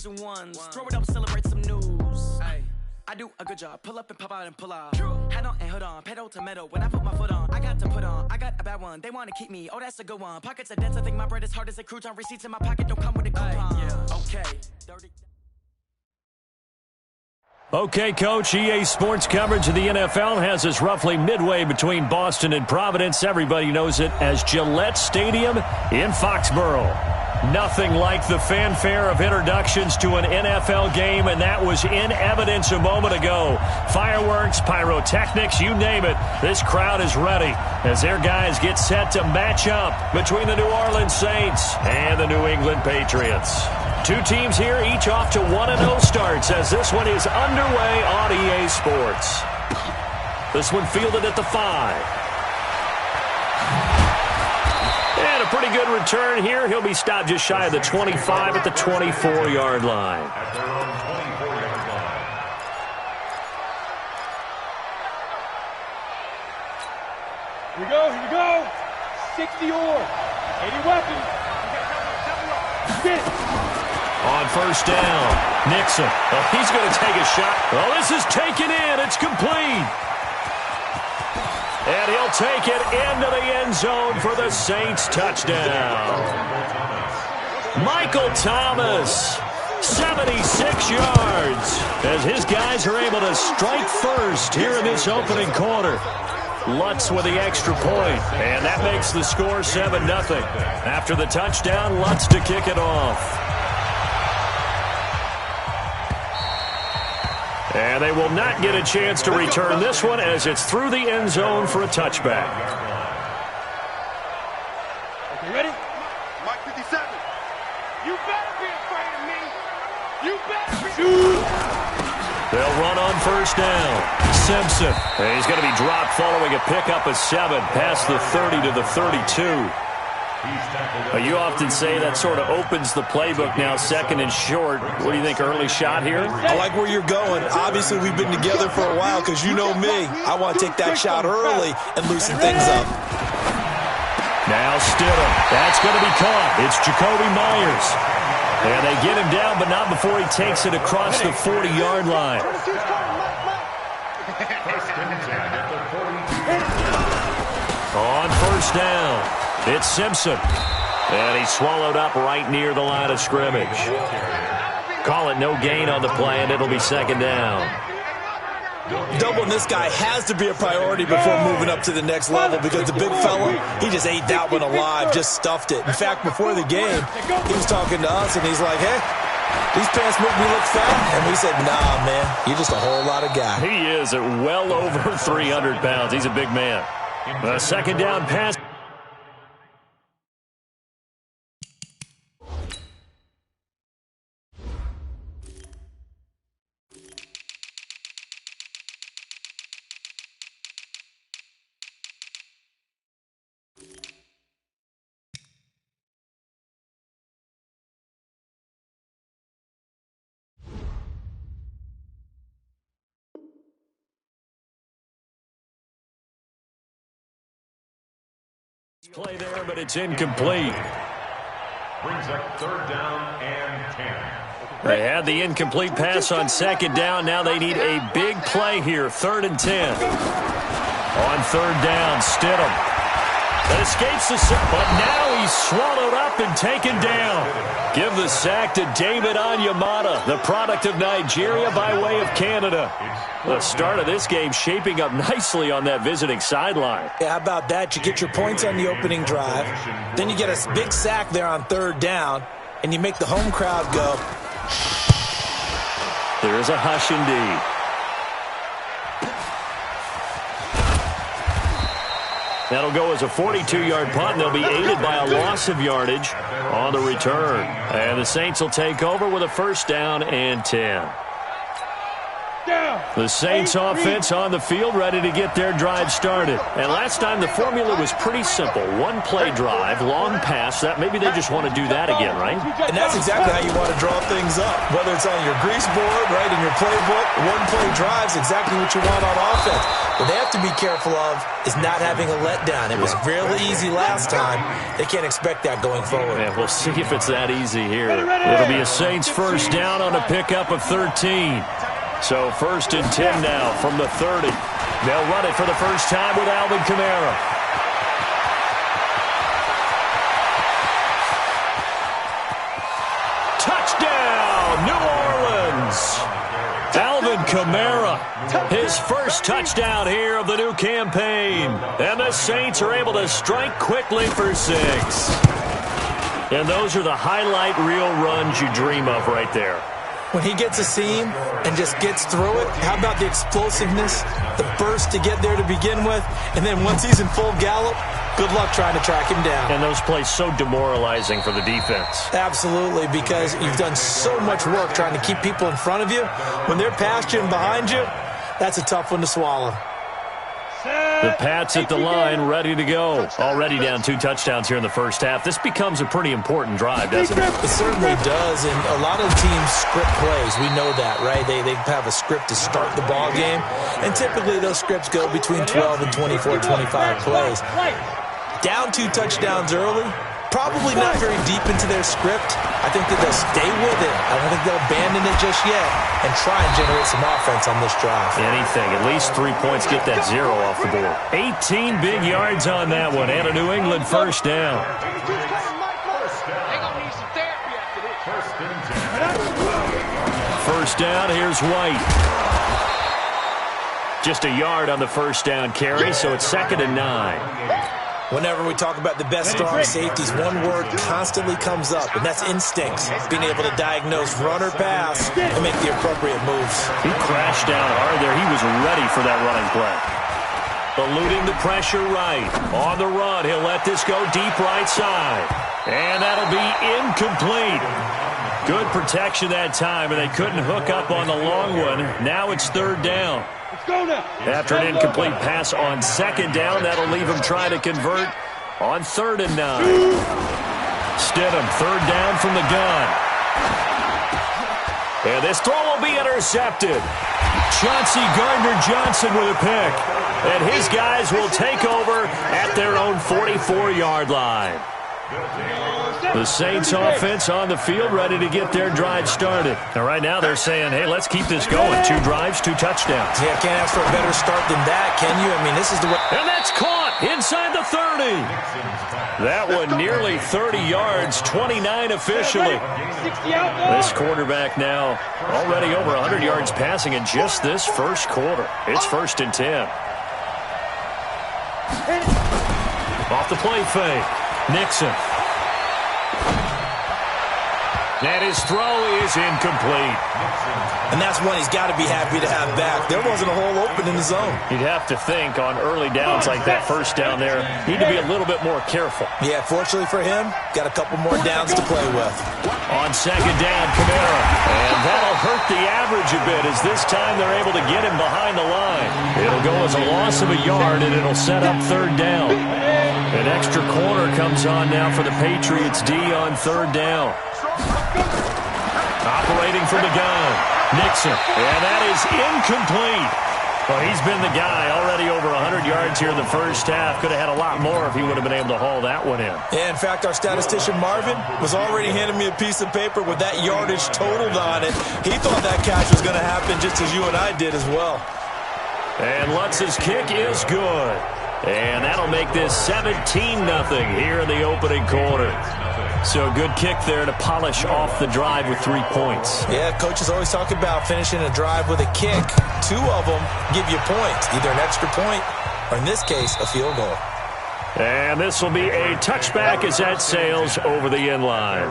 and ones. Throw it up, celebrate some news. Ay. I do a good job. Pull up and pop out and pull out. Head on and hood on. Pedal to metal. When I put my foot on, I got to put on. I got a bad one. They want to keep me. Oh, that's a good one. Pockets are dense. I think my bread is hard as a crouton. Receipts in my pocket don't come with a coupon. Yeah. Okay. 30. Okay, Coach, EA Sports coverage of the NFL has us roughly midway between Boston and Providence. Everybody knows it as Gillette Stadium in Foxborough. Nothing like the fanfare of introductions to an NFL game, and that was in evidence a moment ago. Fireworks, pyrotechnics, you name it. This crowd is ready as their guys get set to match up between the New Orleans Saints and the New England Patriots. Two teams here, each off to 1-0 starts as this one is underway on EA Sports. This one fielded at the 5. And a pretty good return here. He'll be stopped just shy of the 25 at the 24-yard line. At their own 24-yard line. Here we go. 60 or 80 weapons. Get it. On first down, Nixon. Oh, he's going to take a shot. Oh, this is taken in. It's complete. And he'll take it into the end zone for the Saints touchdown. Michael Thomas, 76 yards, as his guys are able to strike first here in this opening quarter. Lutz with the extra point, and that makes the score 7-0. After the touchdown, Lutz to kick it off. And they will not get a chance to return this one as it's through the end zone for a touchback. Okay, ready? Mike 57. You better be afraid of me. You better be. They'll run on first down. Simpson. And he's going to be dropped following a pickup of 7 past the 30 to the 32. You often say that sort of opens the playbook now, second and short. What do you think, early shot here? I like where you're going. Obviously, we've been together for a while because you know me. I want to take that shot early and loosen things up. Now Stidham. That's going to be caught. It's Jacoby Myers. And they get him down, but not before he takes it across the 40-yard line. On first down, it's Simpson. And he's swallowed up right near the line of scrimmage. Call it no gain on the play, and it'll be second down. Doubling this guy has to be a priority before moving up to the next level because the big fella, he just ate that one alive, just stuffed it. In fact, before the game, he was talking to us, and he's like, hey, these pants make me look fat. And we said, nah, man, you're just a whole lot of guy. He is at well over 300 pounds. He's a big man. A second down pass. Play there, but it's incomplete. Brings up third down and 10. They had the incomplete pass on second down. Now they need a big play here, 3rd and 10. On third down, Stidham. That escapes the sack, but now he's swallowed up and taken down. Give the sack to David Onyemata, the product of Nigeria by way of Canada. The start of this game shaping up nicely on that visiting sideline. Yeah, how about that? You get your points on the opening drive, then you get a big sack there on third down, and you make the home crowd go. There's a hush indeed. That'll go as a 42-yard punt, and they'll be aided by a loss of yardage on the return. And the Saints will take over with a first down and 10. The Saints offense on the field, ready to get their drive started. And last time the formula was pretty simple. One play drive, long pass. That maybe they just want to do that again, right? And that's exactly how you want to draw things up. Whether it's on your grease board, right, in your playbook, one play drive is exactly what you want on offense. What they have to be careful of is not having a letdown. It was really easy last time. They can't expect that going forward. Yeah, we'll see if it's that easy here. It'll be a Saints first down on a pickup of 13. So 1st and 10 now from the 30. They'll run it for the first time with Alvin Kamara. Touchdown, New Orleans. Alvin Kamara, his first touchdown here of the new campaign. And the Saints are able to strike quickly for 6. And those are the highlight reel runs you dream of right there. When he gets a seam and just gets through it, how about the explosiveness, the burst to get there to begin with, and then once he's in full gallop, good luck trying to track him down. And those plays so demoralizing for the defense. Absolutely, because you've done so much work trying to keep people in front of you. When they're past you and behind you, that's a tough one to swallow. The Pats at the line, ready to go. Already down 2 touchdowns here in the first half. This becomes a pretty important drive, doesn't it? It certainly does, and a lot of teams script plays. We know that, right? They have a script to start the ball game, and typically those scripts go between 12 and 24, 25 plays. Down 2 touchdowns early, probably not very deep into their script. I think that they'll stay with it. I don't think they'll abandon it just yet and try and generate some offense on this drive. Anything. At least 3 points. Get that 0 off the board. 18 big yards on that one and a New England first down. First down, here's White. Just a yard on the first down carry, so it's 2nd and 9. Whenever we talk about the best strong safeties, one word constantly comes up, and that's instincts. Being able to diagnose run or pass and make the appropriate moves. He crashed down hard there. He was ready for that running play. Eluding the pressure right. On the run, he'll let this go deep right side. And that'll be incomplete. Good protection that time, and they couldn't hook up on the long one. Now it's 3rd down. After an incomplete pass on 2nd down, that'll leave him trying to convert on 3rd and 9. Stidham, 3rd down from the gun. And this throw will be intercepted. Chauncey Gardner-Johnson with a pick. And his guys will take over at their own 44-yard line. The Saints offense on the field, ready to get their drive started. And right now they're saying, hey, let's keep this going. 2 drives, 2 touchdowns. Yeah, can't ask for a better start than that, can you? I mean, this is the way. And that's caught inside the 30. That one nearly 30 yards, 29 officially. This quarterback now already over 100 yards passing in just this first quarter. It's 1st and 10. Off the play fake. Nixon. And his throw is incomplete. And that's one he's got to be happy to have back. There wasn't a hole open in the zone. You'd have to think on early downs like that first down there, need to be a little bit more careful. Yeah, fortunately for him, got a couple more downs to play with. On 2nd down, Kamara. And that'll hurt the average a bit as this time they're able to get him behind the line. It'll go as a loss of a yard, and it'll set up 3rd down. An extra corner comes on now for the Patriots D on 3rd down. Operating from the gun, Nixon, and that is incomplete. Well, he's been the guy already over 100 yards here in the first half. Could have had a lot more if he would have been able to haul that one in. Yeah, in fact, our statistician Marvin was already handing me a piece of paper with that yardage totaled on it. He thought that catch was going to happen just as you and I did as well. And Lutz's kick is good. And that'll make this 17-0 here in the opening quarter. So a good kick there to polish off the drive with 3 points. Yeah, coaches always talk about finishing a drive with a kick. 2 of them give you points, either an extra point or, in this case, a field goal. And this will be a touchback as that sails over the end line.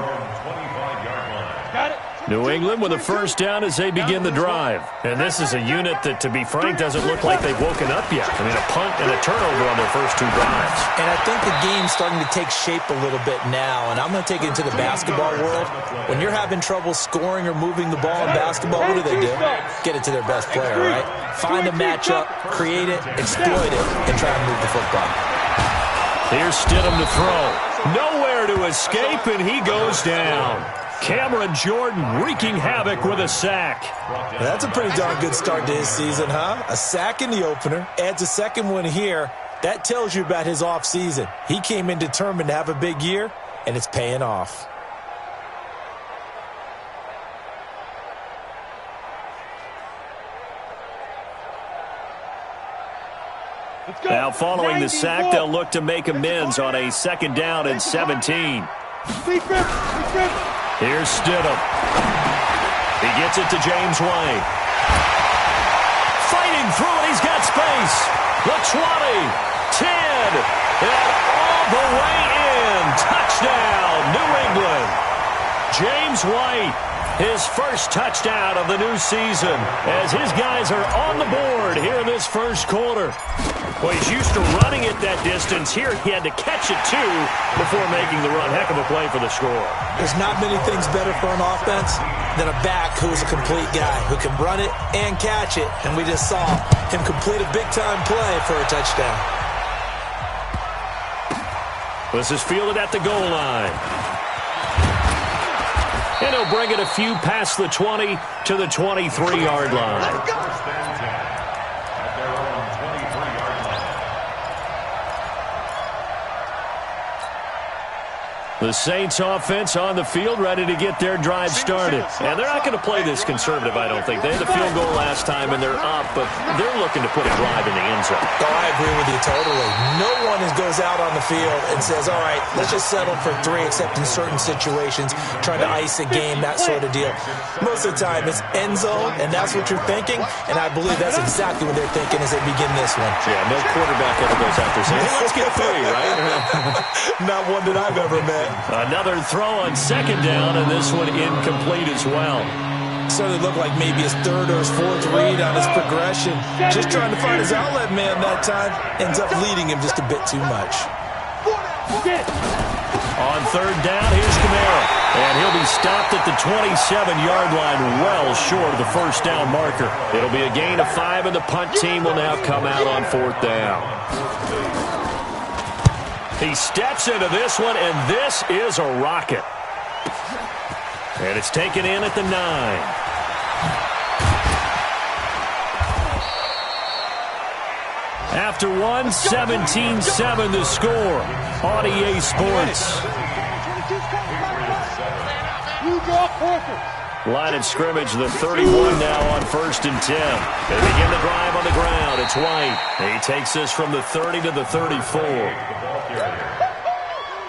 Got it. New England with a first down as they begin the drive. And this is a unit that, to be frank, doesn't look like they've woken up yet. I mean, a punt and a turnover on their first 2 drives. And I think the game's starting to take shape a little bit now. And I'm going to take it into the basketball world. When you're having trouble scoring or moving the ball in basketball, what do? Get it to their best player, right? Find a matchup, create it, exploit it, and try and move the football. Here's Stidham to throw. Nowhere to escape, and he goes down. Cameron Jordan wreaking havoc with a sack. That's a pretty darn good start to his season, huh? A sack in the opener, adds a second one here. That tells you about his offseason. He came in determined to have a big year, and it's paying off. Now following the sack, they'll look to make amends on a 2nd down and 17. Here's Stidham. He gets it to James White. Fighting through it, he's got space. The 20, 10, and all the way in. Touchdown, New England. James White, his first touchdown of the new season, as his guys are on the board here in this first quarter. Well, he's used to running it that distance. Here he had to catch it, too, before making the run. Heck of a play for the score. There's not many things better for an offense than a back who's a complete guy, who can run it and catch it. And we just saw him complete a big-time play for a touchdown. This is fielded at the goal line. And he'll bring it a few past the 20 to the 23-yard line. The Saints offense on the field, ready to get their drive started. And they're not going to play this conservative, I don't think. They had the field goal last time, and they're up, but they're looking to put a drive in the end zone. Oh, I agree with you totally. No one goes out on the field and says, all right, let's just settle for 3, except in certain situations, trying to ice a game, that sort of deal. Most of the time, it's end zone, and that's what you're thinking, and I believe that's exactly what they're thinking as they begin this one. Yeah, no quarterback ever goes out there saying, hey, let's get 3, right? Not one that I've ever met. Another throw on 2nd down, and this one incomplete as well. Certainly looked like maybe his 3rd or his 4th read on his progression. Just trying to find his outlet man that time. Ends up leading him just a bit too much. On 3rd down, here's Kamara. And he'll be stopped at the 27-yard line, well short of the first down marker. It'll be a gain of 5, and the punt team will now come out on 4th down. He steps into this one, and this is a rocket. And it's taken in at the 9. After one, 17-7 the score on EA Sports. Line of scrimmage, the 31 now on 1st and 10. They begin the drive on the ground. It's White. He takes this from the 30 to the 34.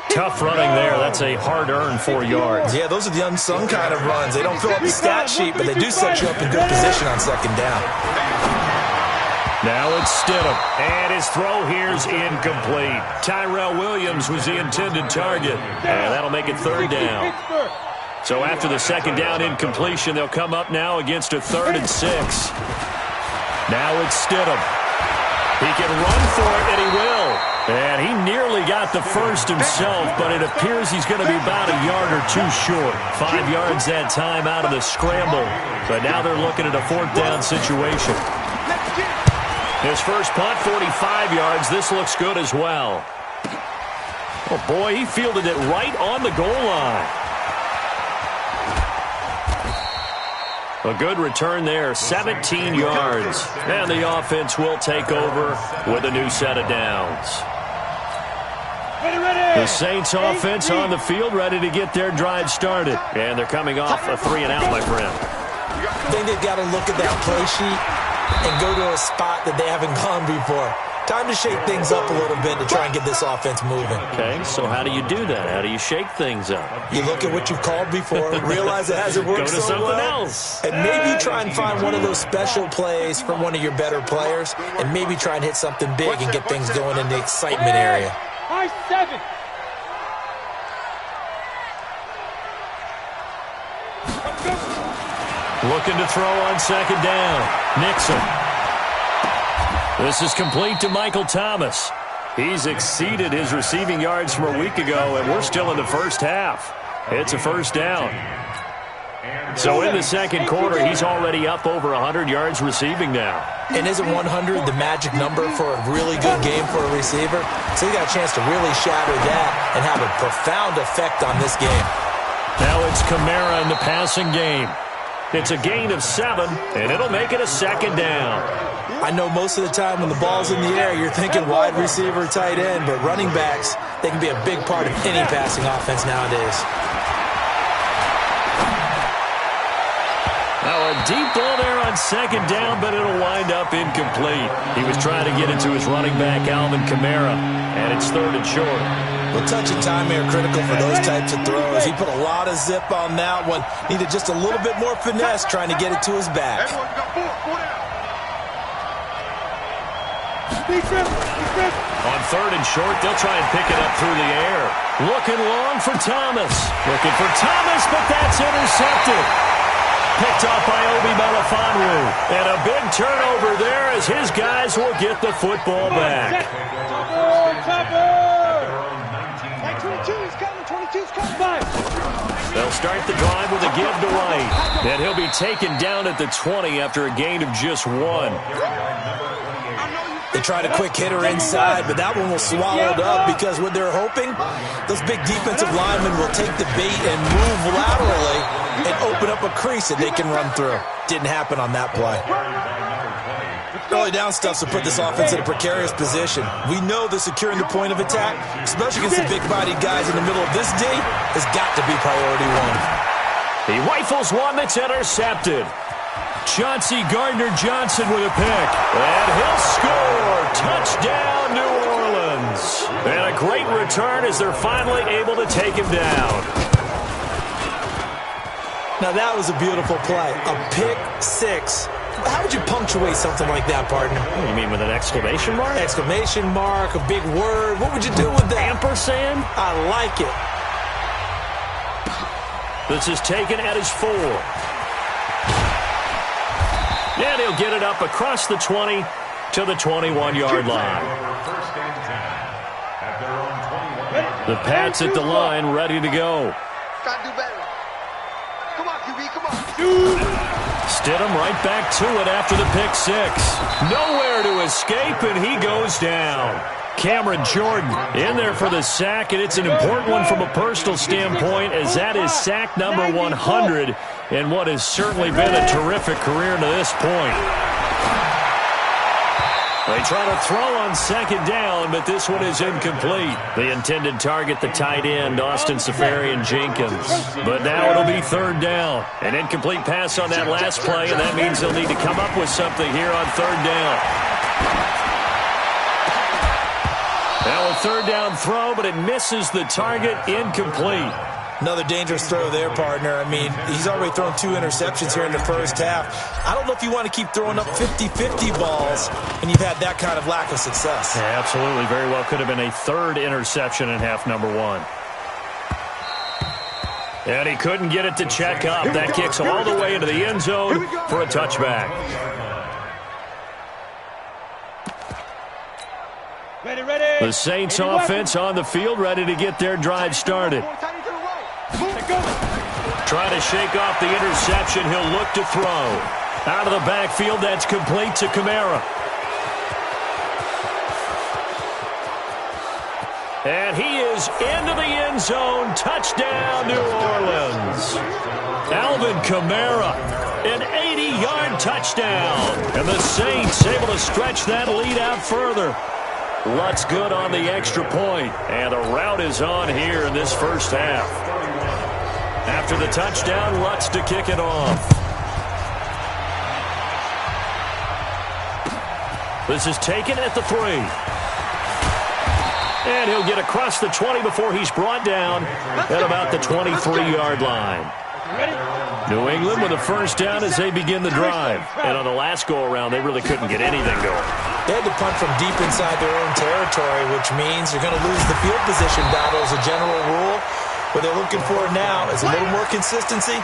Tough running there. That's a hard-earned 4 yards. Yeah, those are the unsung kind of runs. They don't fill up the stat sheet, but they do set you up in good position on 2nd down. Now it's Stidham, and his throw here's incomplete. Tyrell Williams was the intended target, and that'll make it 3rd down. So after the 2nd down incompletion, they'll come up now against a 3rd and 6. Now it's Stidham. He can run for it, and he will. And he nearly got the first himself, but it appears he's going to be about a yard or 2 short. 5 yards that time out of the scramble. But now they're looking at a 4th down situation. His first punt, 45 yards. This looks good as well. Oh, boy, he fielded it right on the goal line. A good return there, 17 yards. And the offense will take over with a new set of downs. The Saints offense on the field, ready to get their drive started. And they're coming off a 3-and-out, my friend. I think they've got to look at that play sheet and go to a spot that they haven't gone before. Time to shake things up a little bit to try and get this offense moving. Okay, so how do you do that? How do you shake things up? You look at what you've called before, realize it hasn't worked so well. Go to something else. And maybe try and find one of those special plays from one of your better players, and maybe try and hit something big and get things going in the excitement area. High 7. Looking to throw on second down. Nixon. This is complete to Michael Thomas. He's exceeded his receiving yards from a week ago, and we're still in the first half. It's a first down. So in the second quarter, he's already up over 100 yards receiving now. And isn't 100 the magic number for a really good game for a receiver? So he got a chance to really shatter that and have a profound effect on this game. Now it's Kamara in the passing game. It's a gain of 7, and it'll make it a second down. I know most of the time when the ball's in the air, you're thinking wide receiver, tight end, but running backs, they can be a big part of any passing offense nowadays. Now a deep ball there on second down, but it'll wind up incomplete. He was trying to get it to his running back, Alvin Kamara, and it's 3rd and short. Well, touch and timing are critical for those types of throws. He put a lot of zip on that one. Needed just a little bit more finesse trying to get it to his back. On 3rd and short, they'll try and pick it up through the air. Looking long for Thomas. Looking for Thomas, but that's intercepted. Picked off by Obi Melifonwu. And a big turnover there as his guys will get the football back. They'll start the drive with a give to White. And he'll be taken down at the 20 after a gain of just 1. They tried a quick hitter inside, but that one was swallowed up because what they're hoping, those big defensive linemen will take the bait and move laterally and open up a crease that they can run through. Didn't happen on that play. Early down stuffs will put this offense in a precarious position. We know that securing the point of attack, especially against the big-bodied guys in the middle of this D, has got to be priority 1. He rifles one that's intercepted. Chauncey Gardner-Johnson with a pick. And he'll score. Touchdown, New Orleans. And a great return as they're finally able to take him down. Now that was a beautiful play. A pick 6. How would you punctuate something like that, partner? You mean with an exclamation mark? Exclamation mark, a big word. What would you do with that? Ampersand? I like it. This is taken at his 4. And he'll get it up across the 20 to the 21-yard line. The Pats at the line, ready to go. Gotta do better. Come on, QB, come on. Stidham right back to it after the pick 6. Nowhere to escape, and he goes down. Cameron Jordan in there for the sack, and it's an important one from a personal standpoint as that is sack number 100 in what has certainly been a terrific career to this point. They try to throw on second down, but this one is incomplete. The intended target, the tight end, Austin Seferian-Jenkins. But now it'll be 3rd down. An incomplete pass on that last play, and that means they'll need to come up with something here on 3rd down. Now a 3rd down throw, but it misses the target, incomplete. Another dangerous throw there, partner. I mean, he's already thrown 2 interceptions here in the first half. I don't know if you want to keep throwing up 50-50 balls when you've had that kind of lack of success. Yeah, absolutely. Very well could have been a 3rd interception in half number 1. And he couldn't get it to check up. That kicks all the way into the end zone for a touchback. The Saints offense on the field, ready to get their drive started. Trying to shake off the interception. He'll look to throw. Out of the backfield, that's complete to Kamara. And he is into the end zone. Touchdown, New Orleans. Alvin Kamara, an 80-yard touchdown. And the Saints able to stretch that lead out further. Lutz good on the extra point. And the route is on here in this first half. After the touchdown, Lutz to kick it off. This is taken at the 3. And he'll get across the 20 before he's brought down at about the 23-yard line. New England with a first down as they begin the drive. And on the last go-around, they really couldn't get anything going. They had to punt from deep inside their own territory, which means you're going to lose the field position battle as a general rule. What they're looking for now is a little more consistency,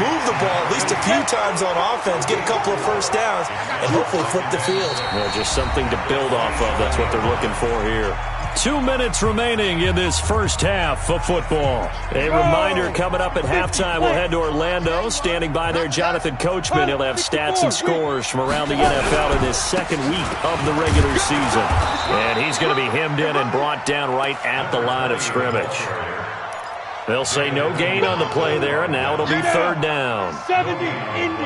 move the ball at least a few times on offense, get a couple of first downs, and hopefully flip the field. Yeah, just something to build off of. That's what they're looking for here. 2 minutes remaining in this first half of football. A reminder coming up at halftime, we'll head to Orlando. Standing by there, Jonathan Coachman. He'll have stats and scores from around the NFL in his second week of the regular season. And he's going to be hemmed in and brought down right at the line of scrimmage. They'll say no gain on the play there, and now it'll be third down. 70, Indy.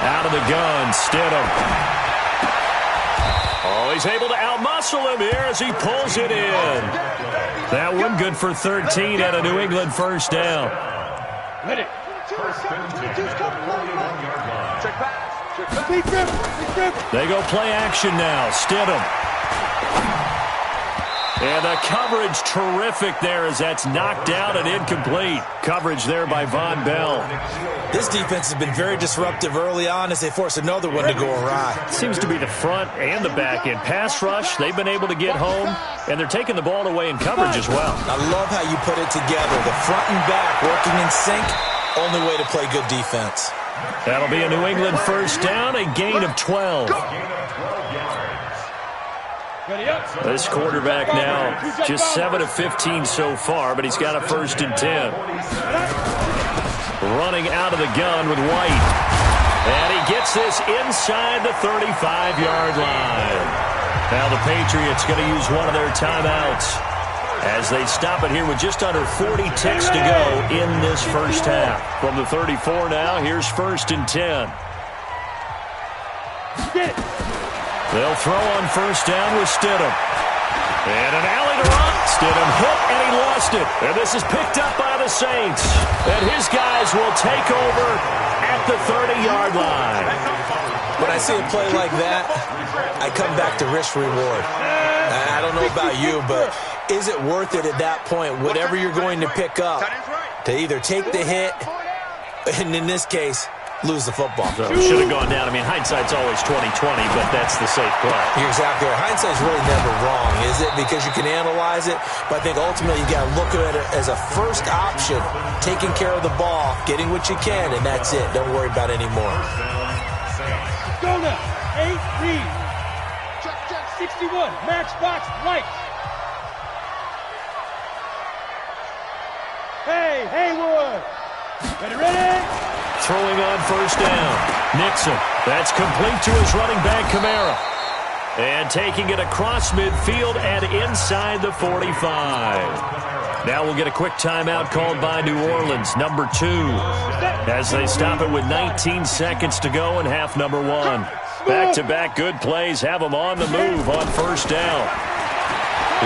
Out of the gun, Stidham. Oh, he's able to outmuscle him here as he pulls it in. That one good for 13 and a New England first down. Ready. They go play action now. Stidham. And the coverage terrific there as that's knocked out and incomplete. Coverage there by Von Bell. This defense has been very disruptive early on as they force another one to go awry. Seems to be the front and the back end. Pass rush, they've been able to get home, and they're taking the ball away in coverage as well. I love how you put it together. The front and back working in sync, only way to play good defense. That'll be a New England first down, a gain of 12. This quarterback now just 7 of 15 so far, but he's got a first and 10. Running out of the gun with White. And he gets this inside the 35-yard line. Now the Patriots going to use one of their timeouts as they stop it here with just under 40 ticks to go in this first half. From the 34 now, here's first and 10. They'll throw on first down with Stidham. And an alley to run. Stidham hit, and he lost it. And this is picked up by the Saints. And his guys will take over at the 30-yard line. When I see a play like that, I come back to risk-reward. I don't know about you, but is it worth it at that point, whatever you're going to pick up, to either take the hit, and in this case, lose the football? So should have gone down. I mean, hindsight's always 20/20, but that's the safe play. You're exactly right. Hindsight's really never wrong, is it? Because you can analyze it, but I think ultimately you got to look at it as a first option, taking care of the ball, getting what you can, and that's it. Don't worry about it anymore. Go now. 8 read. 61. Matchbox lights. Hey, Haywood. Ready? Throwing on first down. Nixon. That's complete to his running back, Kamara. And taking it across midfield and inside the 45. Now we'll get a quick timeout called by New Orleans, number 2, as they stop it with 19 seconds to go in half number 1. Back-to-back good plays have them on the move on first down.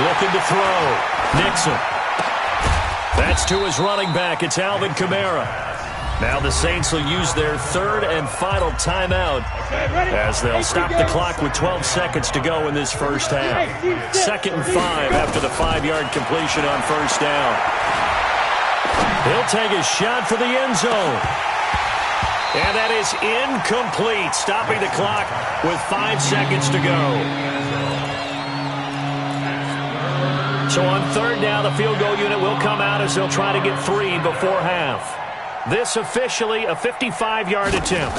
Looking to throw. Nixon. That's to his running back. It's Alvin Kamara. Now the Saints will use their third and final timeout as they'll stop the clock with 12 seconds to go in this first half. 2nd and 5 after the 5-yard completion on first down. He'll take a shot for the end zone. And that is incomplete, stopping the clock with 5 seconds to go. So on third down, the field goal unit will come out as they'll try to get 3 before half. This officially a 55-yard attempt.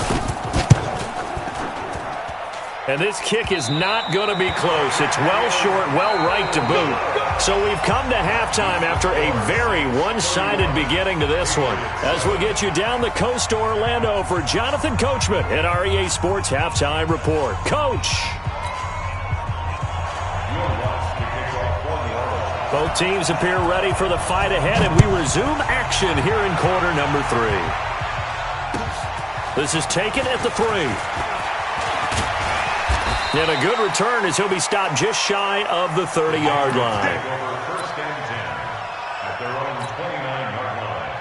And this kick is not going to be close. It's well short, well right to boot. So we've come to halftime after a very one-sided beginning to this one. As we get you down the coast to Orlando for Jonathan Coachman at our EA Sports Halftime Report. Coach! Both teams appear ready for the fight ahead, and we resume action here in quarter number 3. This is taken at the 3. And a good return as he'll be stopped just shy of the 30-yard line. First and 10 at their own 29-yard line.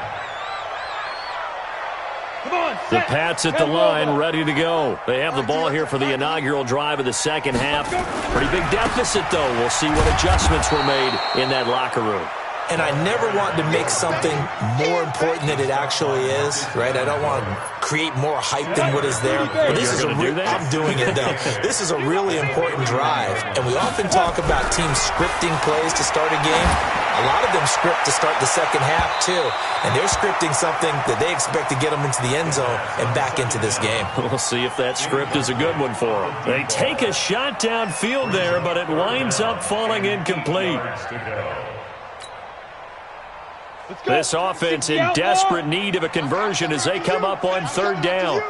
The Pats at the line, ready to go. They have the ball here for the inaugural drive of the second half. Pretty big deficit, though. We'll see what adjustments were made in that locker room. And I never want to make something more important than it actually is, right? I don't want to create more hype than what is there. But this is I'm doing it, though. This is a really important drive. And we often talk about teams scripting plays to start a game. A lot of them script to start the second half, too. And they're scripting something that they expect to get them into the end zone and back into this game. We'll see if that script is a good one for them. They take a shot downfield there, but it winds up falling incomplete. This offense in desperate need of a conversion as they come up on third down.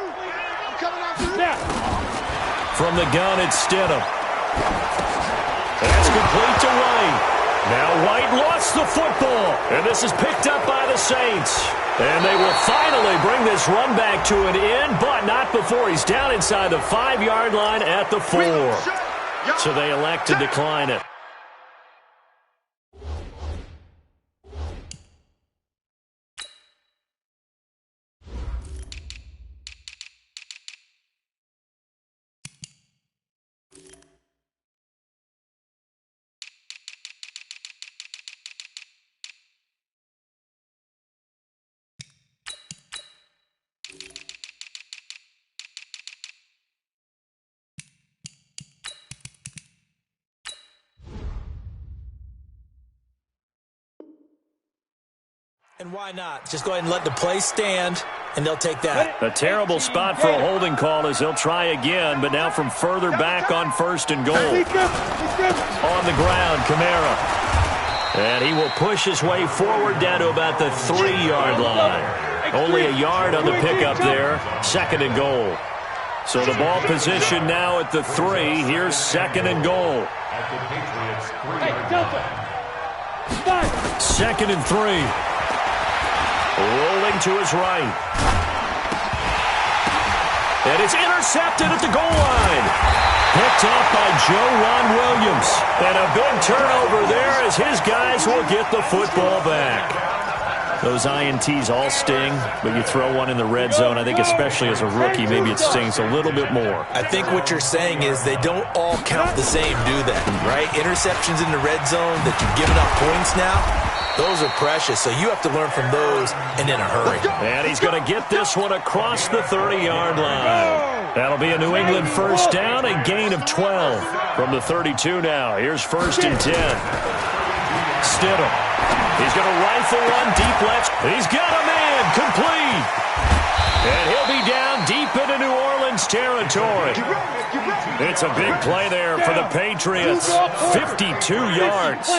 From the gun, it's Stidham. That's complete to White. Now White lost the football, and this is picked up by the Saints. And they will finally bring this run back to an end, but not before he's down inside the 5-yard line at the 4. So they elect to decline it. And why not? Just go ahead and let the play stand, and they'll take that. A terrible spot for a holding call as they'll try again, but now from further back on first and goal. On the ground, Kamara. And he will push his way forward down to about the 3-yard line. Only a yard on the pickup there. Second and goal. So the ball position now at the 3. Here's second and goal. Second and 3. Rolling to his right. And it's intercepted at the goal line. Picked off by Ron Williams. And a big turnover there as his guys will get the football back. Those INTs all sting, but you throw one in the red zone, I think especially as a rookie, maybe it stings a little bit more. I think what you're saying is they don't all count the same, do they? Right? Interceptions in the red zone that you've given up points now, those are precious, so you have to learn from those and in a hurry. And he's going to get this one across the 30-yard line. That'll be a New England first down, a gain of 12 from the 32 now. Here's first and 10. Stidham. He's going to rifle one deep left. He's got a man complete. And he'll be down deep into New Orleans territory. It's a big play there for the Patriots. 52 yards.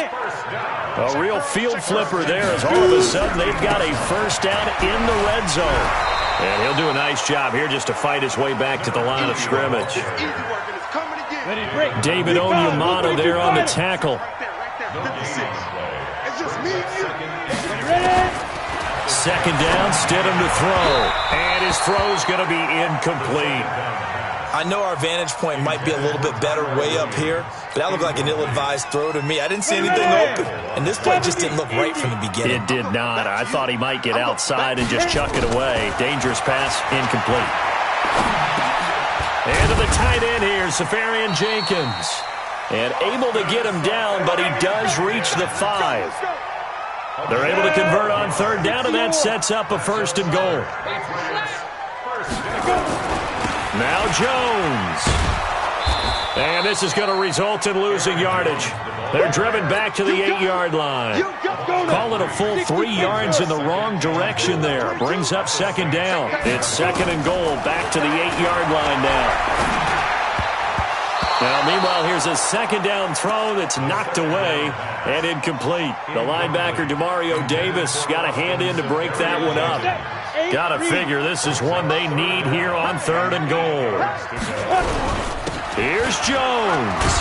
A real field flipper there as all of a sudden they've got a first down in the red zone. And he'll do a nice job here just to fight his way back to the line of scrimmage. David Onyemata there on the tackle. Second down, Stidham to throw. And his throw's going to be incomplete. I know our vantage point might be a little bit better way up here, but that looked like an ill-advised throw to me. I didn't see anything open, and this play just didn't look right from the beginning. It did not. I thought he might get outside and just chuck it away. Dangerous pass, incomplete. And to the tight end here, Safarian Jenkins. And able to get him down, but he does reach the 5. They're able to convert on third down, and that sets up a first and goal. Now Jones. And this is going to result in losing yardage. They're driven back to the 8-yard line. Call it a full 3 yards in the wrong direction there. Brings up second down. It's second and goal back to the 8-yard line now. Now, meanwhile, here's a second down throw that's knocked away and incomplete. The linebacker, Demario Davis, got a hand in to break that one up. Got to figure this is one they need here on third and goal. Here's Jones.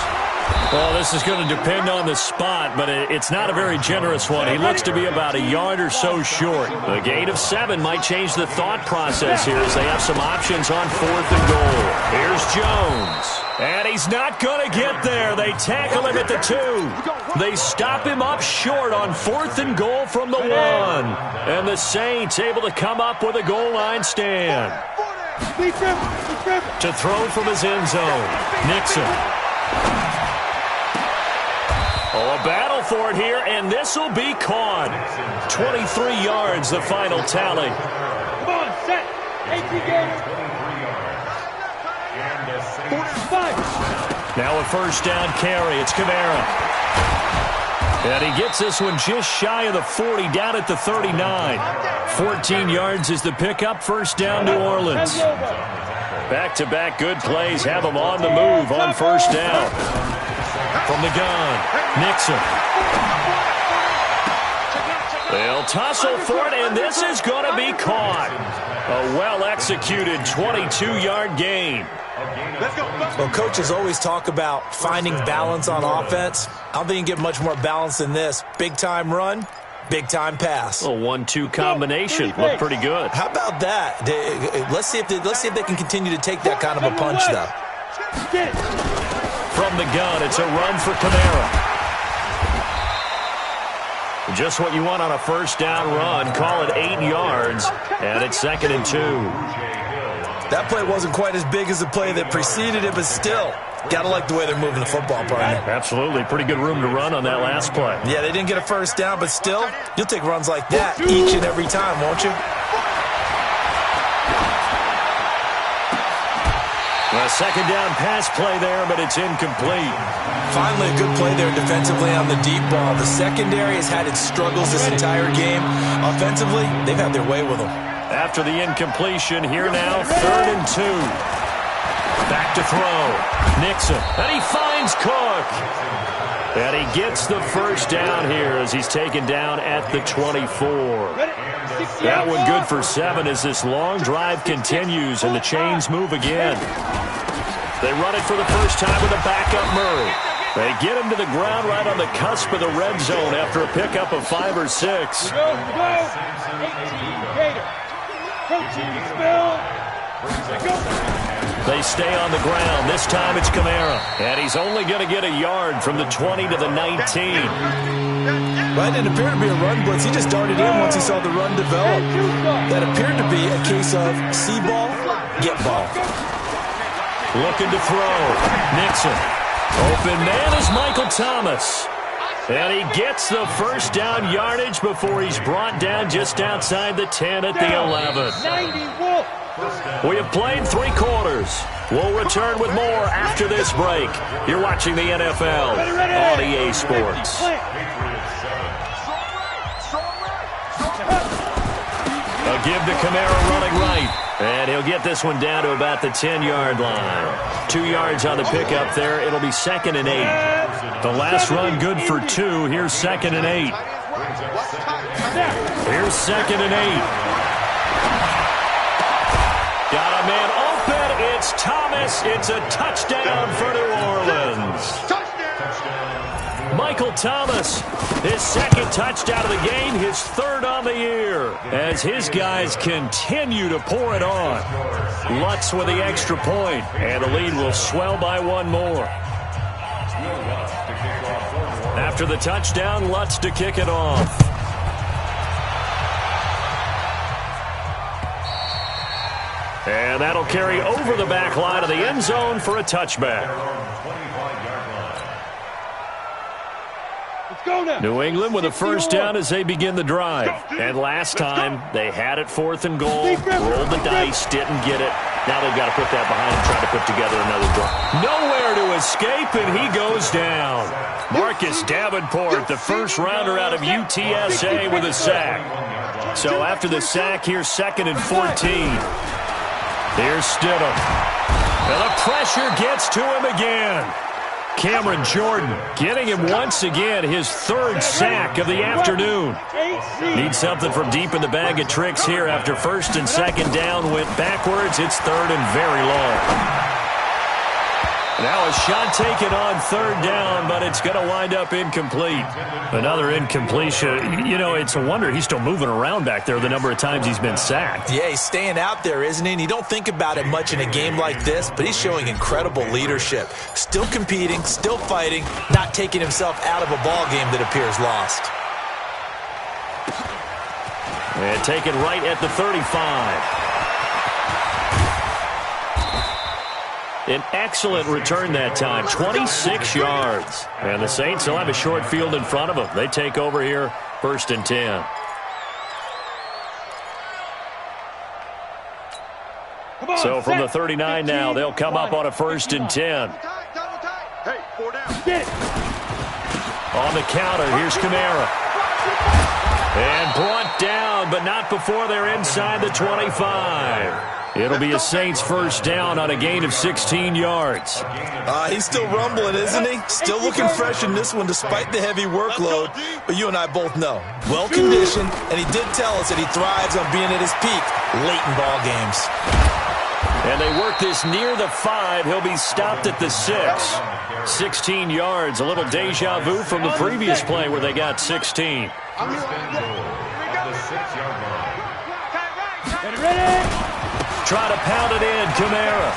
Well, this is going to depend on the spot, but it's not a very generous one. He looks to be about a yard or so short. A gain of 7 might change the thought process here as they have some options on fourth and goal. Here's Jones. And he's not going to get there. They tackle him at the 2. They stop him up short on fourth and goal from the 1. And the Saints able to come up with a goal line stand. To throw from his end zone, Nixon. Oh, a battle for it here, and this will be caught. 23 yards, the final tally. Come on, set. 18 games. 45. Now a first down carry. It's Kamara. And he gets this one just shy of the 40, down at the 39. 14 yards is the pickup. First down, New Orleans. Back-to-back good plays have them on the move on first down. From the gun, Nixon. They'll tussle for it, and this is going to be caught. A well-executed 22-yard gain. Well, coaches always talk about finding balance on offense. I don't think you can get much more balance than this. Big-time run, big-time pass. A 1-2 combination. Looked pretty good. How about that? Let's see if they can continue to take that kind of a punch, though. From the gun, it's a run for Kamara. Just what you want on a first down run. Call it 8 yards, and it's 2nd and 2. That play wasn't quite as big as the play that preceded it, but still, got to like the way they're moving the football, partner. Absolutely. Pretty good room to run on that last play. Yeah, they didn't get a first down, but still, you'll take runs like that each and every time, won't you? A second down pass play there, but it's incomplete. Finally, a good play there defensively on the deep ball. The secondary has had its struggles this entire game. Offensively, they've had their way with them. After the incompletion, here now, 3rd and 2. Back to throw. Nixon, and he finds Cook. And he gets the first down here as he's taken down at the 24. That one good for 7 as this long drive continues and the chains move again. They run it for the first time with a backup Murray. They get him to the ground right on the cusp of the red zone after a pickup of 5 or 6. They stay on the ground. This time it's Kamara. And he's only going to get a yard from the 20 to the 19. Well, it didn't appear to be a run blitz. He just darted in once he saw the run develop. That appeared to be a case of see ball, get ball. Looking to throw. Nixon. Open man is Michael Thomas. And he gets the first down yardage before he's brought down just outside the 10 at the 11. We have played 3 quarters. We'll return with more after this break. You're watching the NFL on EA Sports. A give to Kamara running right. And he'll get this one down to about the 10-yard line. 2 yards on the pickup there. It'll be 2nd and 8. The last run good for 2. Here's 2nd and 8. Here's 2nd and 8. Got a man open. It's Thomas. It's a touchdown for New Orleans. Michael Thomas, his 2nd touchdown of the game, his 3rd on the year, as his guys continue to pour it on. Lutz with the extra point, and the lead will swell by 1 more. After the touchdown, Lutz to kick it off. And that'll carry over the back line of the end zone for a touchback. New England with a first down as they begin the drive. And last time, they had it 4th and goal, rolled the dice, didn't get it. Now they've got to put that behind them, try to put together another drive. Nowhere to escape, and he goes down. Marcus Davenport, the first rounder out of UTSA with a sack. So after the sack, here's 2nd and 14. Here's Stidham. And the pressure gets to him again. Cameron Jordan getting him once again, his 3rd sack of the afternoon. Needs something from deep in the bag of tricks here after 1st and 2nd down went backwards. It's 3rd and very long. Now a shot taken on 3rd down, but it's going to wind up incomplete. Another incompletion. You know, it's a wonder he's still moving around back there the number of times he's been sacked. Yeah, he's staying out there, isn't he? And you don't think about it much in a game like this, but he's showing incredible leadership. Still competing, still fighting, not taking himself out of a ball game that appears lost. And taken right at the 35. An excellent return that time, 26 yards. And the Saints will have a short field in front of them. They take over here, 1st and 10. So from the 39 now, they'll come up on a 1st and 10. Hey, 4 down. On the counter, here's Kamara. And brought down, but not before they're inside the 25. It'll be a Saints first down on a gain of 16 yards. He's still rumbling, isn't he? Still looking fresh in this one despite the heavy workload. But you and I both know, well-conditioned, and he did tell us that he thrives on being at his peak late in ball games. And they work this near the 5. He'll be stopped at the 6. 16 yards, a little deja vu from the previous play where they got 16. Try to pound it in, Kamara.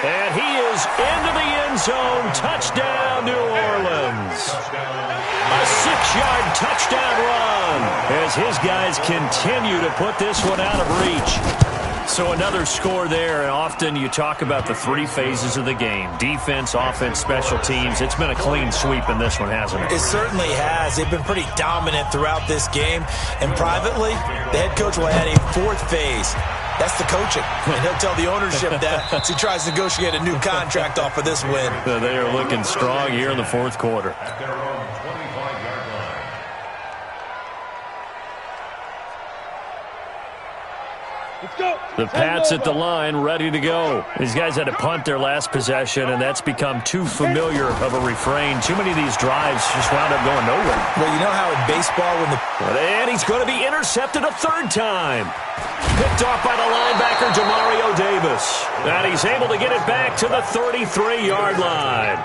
And he is into the end zone. Touchdown, New Orleans. A 6-yard touchdown run as his guys continue to put this one out of reach. So another score there, and often you talk about the 3 phases of the game. Defense, offense, special teams. It's been a clean sweep in this one, hasn't it? It certainly has. They've been pretty dominant throughout this game. And privately, the head coach will add a 4th phase. That's the coaching. And he'll tell the ownership that as he tries to negotiate a new contract off of this win. They are looking strong here in the 4th quarter. The Pats at the line, ready to go. These guys had to punt their last possession, and that's become too familiar of a refrain. Too many of these drives just wound up going nowhere. Well, you know how in baseball when the... And he's going to be intercepted a 3rd time. Picked off by the linebacker, Demario Davis. And he's able to get it back to the 33-yard line.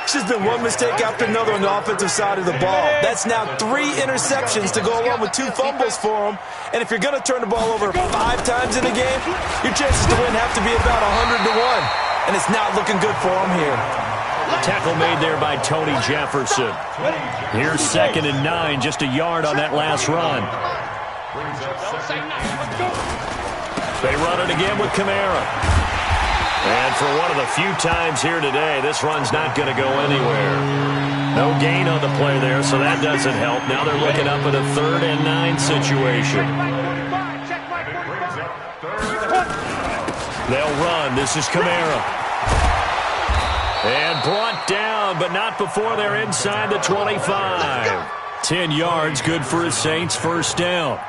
It's just been one mistake after another on the offensive side of the ball. That's now 3 interceptions to go along with 2 fumbles for him. And if you're going to turn the ball over 5 times in a game, your chances to win have to be about 100 to 1. And it's not looking good for him here. Tackle made there by Tony Jefferson. Here's 2nd and 9, just a yard on that last run. They run it again with Kamara. And for one of the few times here today, this run's not going to go anywhere. No gain on the play there, so that doesn't help. Now they're looking up at a 3rd and 9 situation. They'll run. This is Kamara. And brought down, but not before they're inside the 25. 10 yards, good for his Saints first down.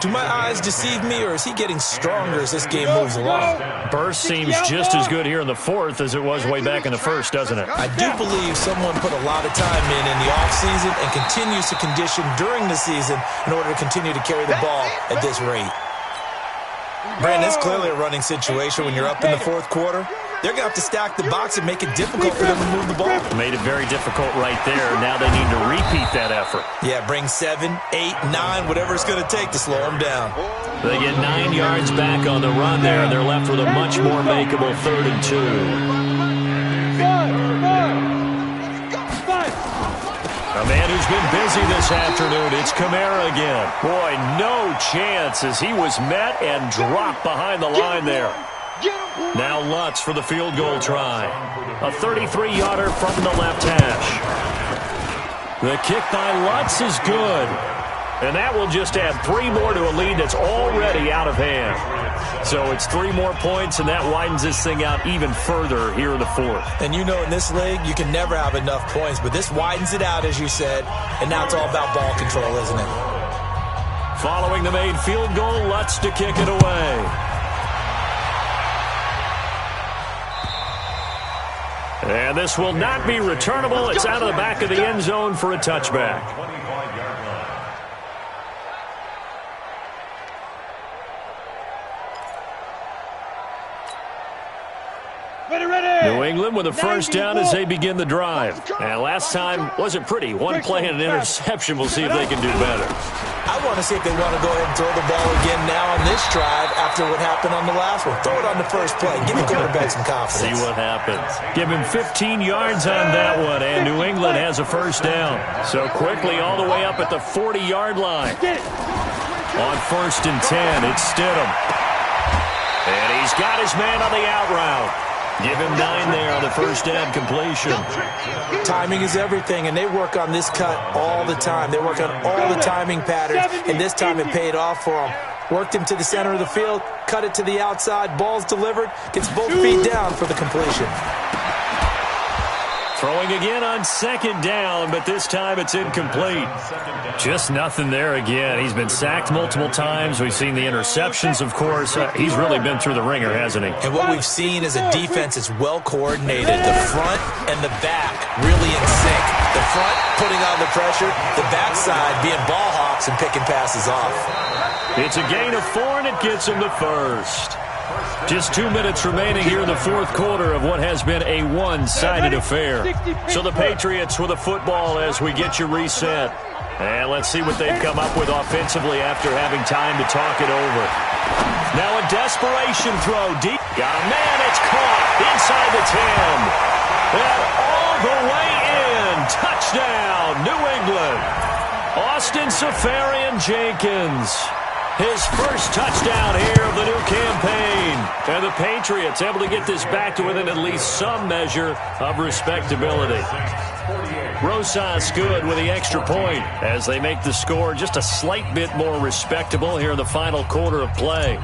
Do my eyes deceive me, or is he getting stronger as this game moves along? Burst seems just as good here in the 4th as it was way back in the 1st, doesn't it? I do believe someone put a lot of time in the offseason and continues to condition during the season in order to continue to carry the ball at this rate. Brandon, it's clearly a running situation when you're up in the 4th quarter. They're going to have to stack the box and make it difficult for them to move the ball. Made it very difficult right there. Now they need to repeat that effort. Yeah, bring 7, 8, 9, whatever it's going to take to slow them down. They get 9 yards back on the run there, and they're left with a much more makeable 3rd and 2. A man who's been busy this afternoon, it's Kamara again. Boy, no chance as he was met and dropped behind the line there. Now Lutz for the field goal try. A 33-yarder from the left hash. The kick by Lutz is good. And that will just add 3 more to a lead that's already out of hand. So it's 3 more points, and that widens this thing out even further here in the 4th. And you know in this league, you can never have enough points, but this widens it out, as you said, and now it's all about ball control, isn't it? Following the made field goal, Lutz to kick it away. And this will not be returnable. It's out of the back of the end zone for a touchback. New England with a first down as they begin the drive. And last time wasn't pretty. 1 play and an interception. We'll see if they can do better. I want to see if they want to go ahead and throw the ball again now on this drive after what happened on the last one. Throw it on the first play. Give the quarterback some confidence. See what happens. Give him 15 yards on that one, and New England has a first down. So quickly all the way up at the 40-yard line. On 1st and 10, it's Stidham. And he's got his man on the out route. Give him 9 there on the first down completion. Timing is everything, and they work on this cut all the time. They work on all the timing patterns, and this time it paid off for them. Worked him to the center of the field, cut it to the outside, ball's delivered, gets both feet down for the completion. Throwing again on second down, but this time it's incomplete. Just nothing there again. He's been sacked multiple times. We've seen the interceptions, of course. He's really been through the ringer, hasn't he? And what we've seen is a defense that's well coordinated. The front and the back really in sync. The front putting on the pressure, the backside being ball hawks and picking passes off. It's a gain of 4, and it gets him the first. Just 2 minutes remaining here in the fourth quarter of what has been a one-sided affair. So the Patriots with the football as we get you reset. And let's see what they've come up with offensively after having time to talk it over. Now a desperation throw deep. Got a man, it's caught inside the 10. And all the way in. Touchdown, New England. Austin Seferian-Jenkins. His first touchdown here of the new campaign. And the Patriots able to get this back to within at least some measure of respectability. Rosas good with the extra point as they make the score just a slight bit more respectable here in the final quarter of play.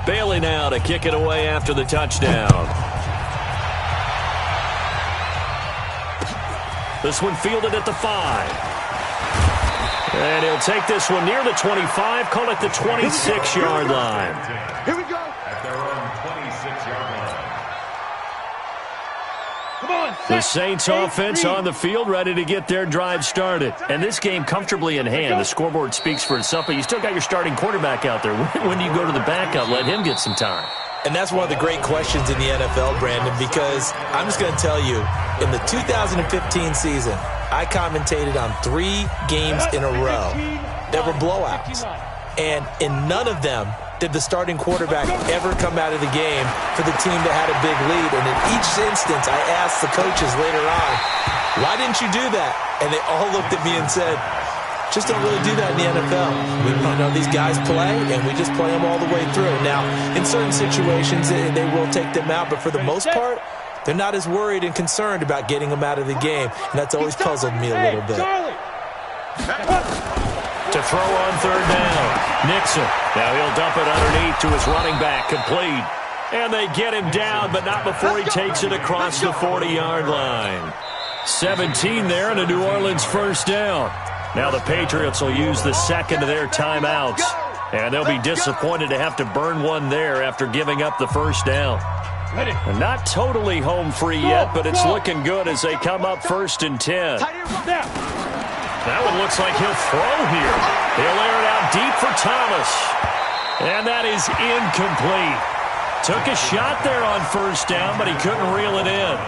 Bailey now to kick it away after the touchdown. This one fielded at the 5. And he'll take this one near the 25, call it the 26-yard line. Here we go. At their own 26-yard line. Come on. The Saints offense on the field, ready to get their drive started. And this game comfortably in hand. The scoreboard speaks for itself, but you still got your starting quarterback out there. When do you go to the backup, let him get some time? And that's one of the great questions in the NFL, Brandon, because I'm just going to tell you, in the 2015 season, I commentated on 3 games in a row that were blowouts. And in none of them did the starting quarterback ever come out of the game for the team that had a big lead. And in each instance, I asked the coaches later on, why didn't you do that? And they all looked at me and said, just don't really do that in the NFL. These guys play, and we just play them all the way through. Now, in certain situations, they will take them out, but for the most part, they're not as worried and concerned about getting them out of the game, and that's always puzzled me a little bit. To throw on third down, Nixon. Now he'll dump it underneath to his running back, complete. And they get him down, but not before he takes it across the 40-yard line. 17 there and a New Orleans first down. Now the Patriots will use the second of their timeouts. And they'll be disappointed to have to burn one there after giving up the first down. And not totally home free yet, but it's looking good as they come up 1st and 10. That one looks like he'll throw here. He'll air it out deep for Thomas. And that is incomplete. Took a shot there on first down, but he couldn't reel it in.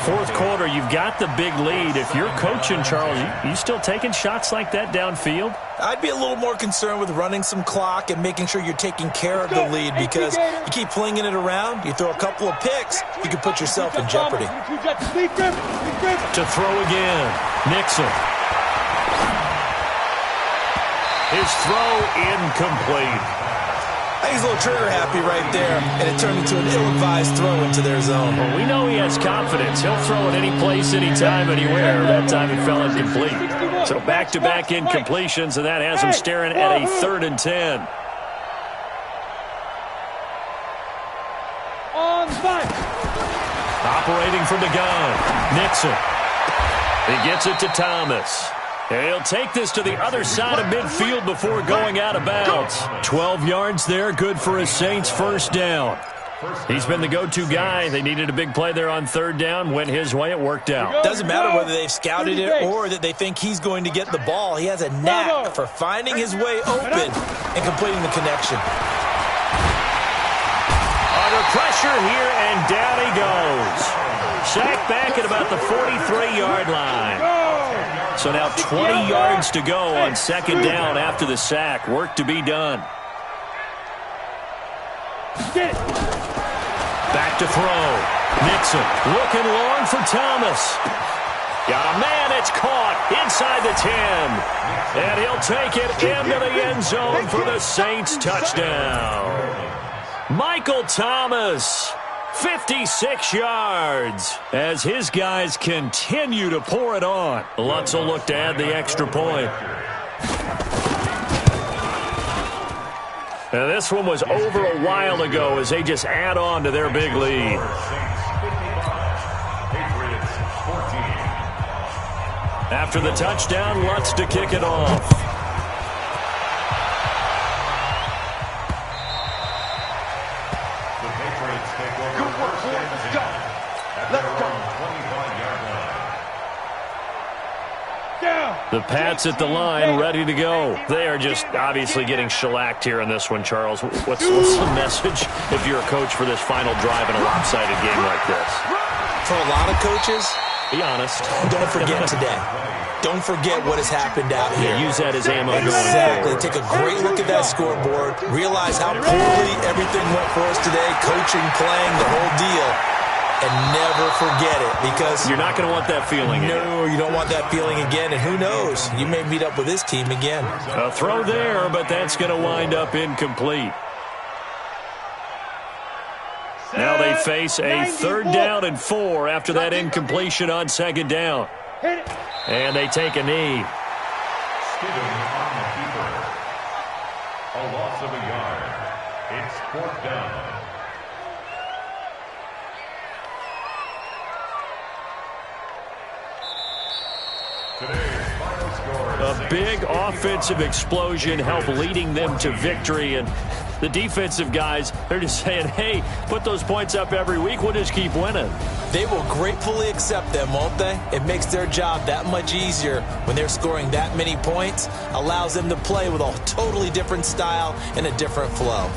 Fourth quarter, you've got the big lead. If you're coaching, Charles, you still taking shots like that downfield? I'd be a little more concerned with running some clock and making sure you're taking care of the lead, because you keep flinging it around, you throw a couple of picks, you can put yourself in jeopardy. To throw again, Nixon. His throw incomplete. I think he's a little trigger happy right there, and it turned into an ill-advised throw into their zone. Well, we know he has confidence. He'll throw it any place, anytime, anywhere. That time it fell incomplete. So back-to-back incompletions, and that has him staring at a 3rd and 10. On 5. Operating from the gun, Nixon. He gets it to Thomas. He'll take this to the other side of midfield before going out of bounds. 12 yards there, good for a Saints first down. He's been the go-to guy. They needed a big play there on third down. Went his way, it worked out. Doesn't matter whether they've scouted it or that they think he's going to get the ball. He has a knack for finding his way open and completing the connection. Under pressure here, and down he goes. Sacked back at about the 43-yard line. So now 20 yards to go on second down after the sack. Work to be done. Back to throw. Nixon looking long for Thomas. Got a man, it's caught inside the 10. And he'll take it into the end zone for the Saints touchdown. Michael Thomas, 56 yards, as his guys continue to pour it on. Lutz will look to add the extra point. And this one was over a while ago as they just add on to their big lead. After the touchdown, Lutz to kick it off. The Pats at the line, ready to go. They are just obviously getting shellacked here in this one, Charles. What's the message if you're a coach for this final drive in a lopsided game like this? For a lot of coaches, be honest. Don't forget today. Don't forget what has happened out here. Yeah, use that as ammo. Exactly. Take a great look at that scoreboard. Realize how poorly everything went for us today. Coaching, playing, the whole deal. And never forget it, because you're not going to want that feeling again. No, you don't want that feeling again. And who knows? You may meet up with this team again. A throw there, but that's going to wind up incomplete. Now they face a 3rd down and 4 after that incompletion on 2nd down. And they take a knee. Skidding on the keeper. A loss of a yard. It's 4th down. A big offensive explosion helped leading them to victory, and the defensive guys, they're just saying, hey, put those points up every week, we'll just keep winning. They will gratefully accept them, won't they? It makes their job that much easier when they're scoring that many points, allows them to play with a totally different style and a different flow.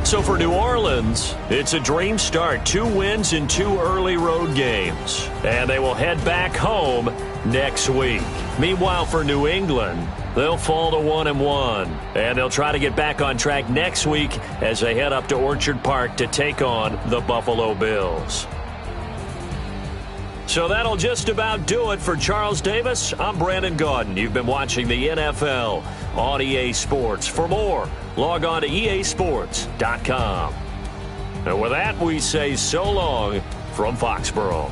So for New Orleans, it's a dream start. 2 wins in 2 early road games. And they will head back home next week. Meanwhile, for New England, they'll fall to 1-1. And they'll try to get back on track next week as they head up to Orchard Park to take on the Buffalo Bills. So that'll just about do it for Charles Davis. I'm Brandon Gaudin. You've been watching the NFL on EA Sports. For more, log on to easports.com. And with that, we say so long from Foxborough.